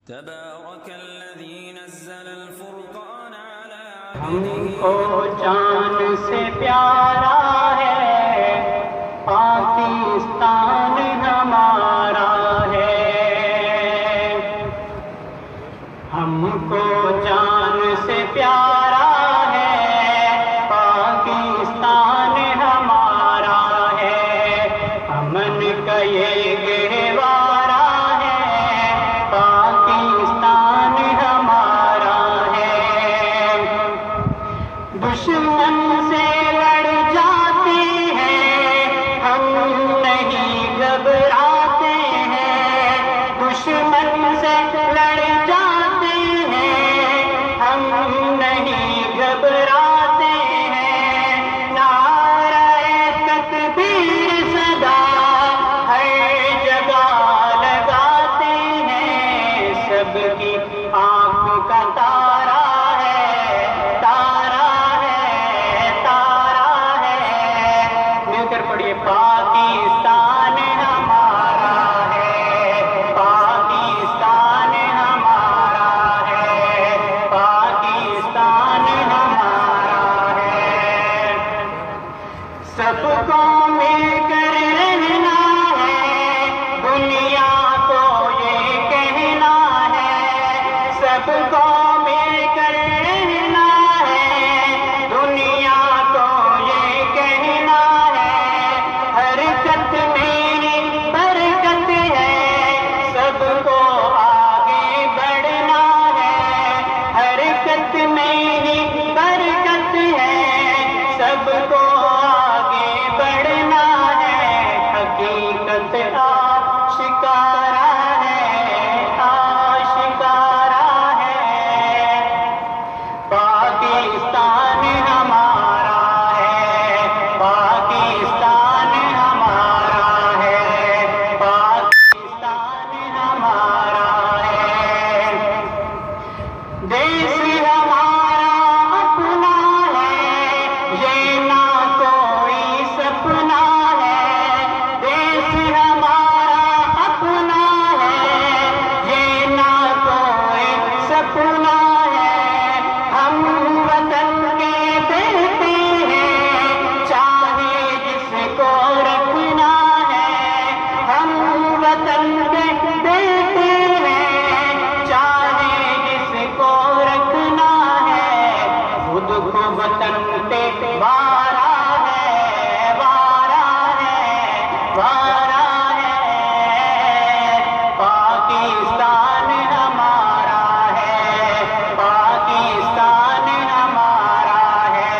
تبارك الذي نزل الفرقان على ہم کو جان سے پیارا ہے پاکستان ہمارا ہے، ہم کو جان سے پیارا ہے پاکستان ہمارا ہے، امن کا یہ گہوارہ ہے پاکستان ہمارا ہے، دشمن سے لڑ جاتے ہیں ہم نہیں گھبراتے ہیں، دشمن سے لڑ جاتے ہیں ہم نہیں گھبراتے ہیں، نعرہ تکبیر صدا ہر جگہ لگاتے ہیں، سب کی آنکھ کا تارا پڑھیے پاکستان ہمارا ہے، پاکستان ہمارا ہے، پاکستان ہمارا ہے، سب کو مل کر رہنا ہے، دنیا کو یہ کہنا ہے، سب کو مل کر رہنا ہے، دنیا کو یہ کہنا حرکت میری برکت ہے، سب کو آگے بڑھنا ہے، حرکت میری برکت ہے، سب کو آگے بڑھنا ہے، حقیقت آشکارا ہے، آشکارا ہے، پاکستان ہمارا ہے، پاکستان ہمارا ہے، پاکستان ہمارا ہے، دیش ہمارا اپنا ہے، یہ نہ کوئی سپنا ہے، دیش ہمارا اپنا ہے، یہ نہ کوئی سپنا ہے، ہم وطن کے بیٹے ہیں، چاہے جس کو رکھنا ہے، ہم وطن کے بیٹے ہیں، چاہے جس کو رکھنا ہے، خود کو وطن پہ وارا ہے، وارا ہے، وارا ہے، پاکستان ہمارا ہے، پاکستان ہمارا ہے،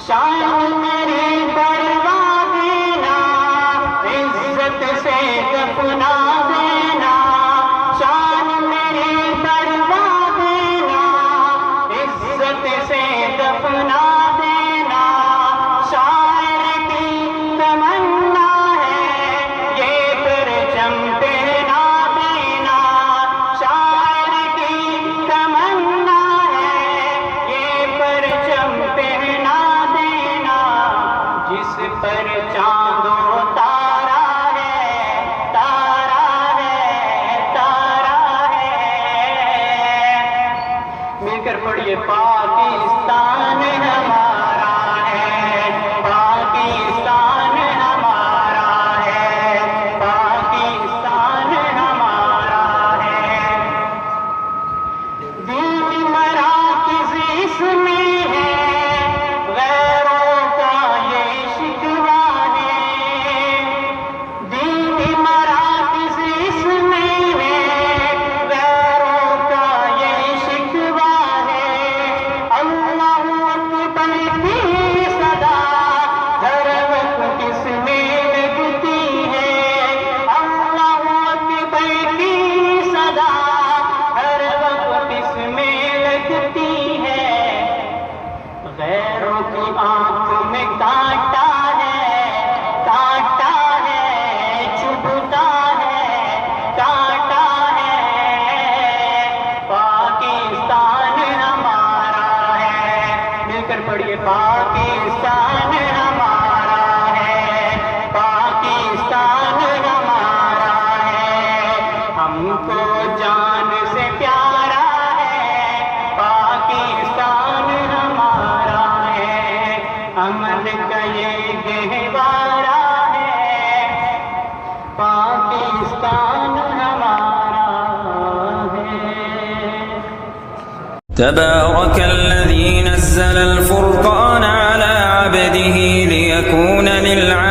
شان میری بڑھوا دینا، عزت سے دفنا دینا، شان میری بڑھوا دینا، عزت سے دفنا دینا، شاعر کی تمنا ہے یہ پرچم پہنا دینا، شاعر کی تمنا ہے یہ پرچم پہنا دینا، جس پر چاند و تارا ہے، تارا ہے، تارا ہے، مل کر پڑھیے پاکستان ہمارا ہے، پاکستان ہمارا ہے، پاکستان ہمارا ہے، دل کی مراکز اس میں ہے، غیروں کا یہ شکوہ ہے، دل کی مراکز اس میں ہے، غیروں کا یہ شکوہ ہے، اللہ جان سے پیارا ہے، پاکستان ہمارا ہے، امن کا یہ گہوارہ ہے، پاکستان ہمارا ہے۔ تبارك الذي نزل الفرقان على عبده ليكون للعالمين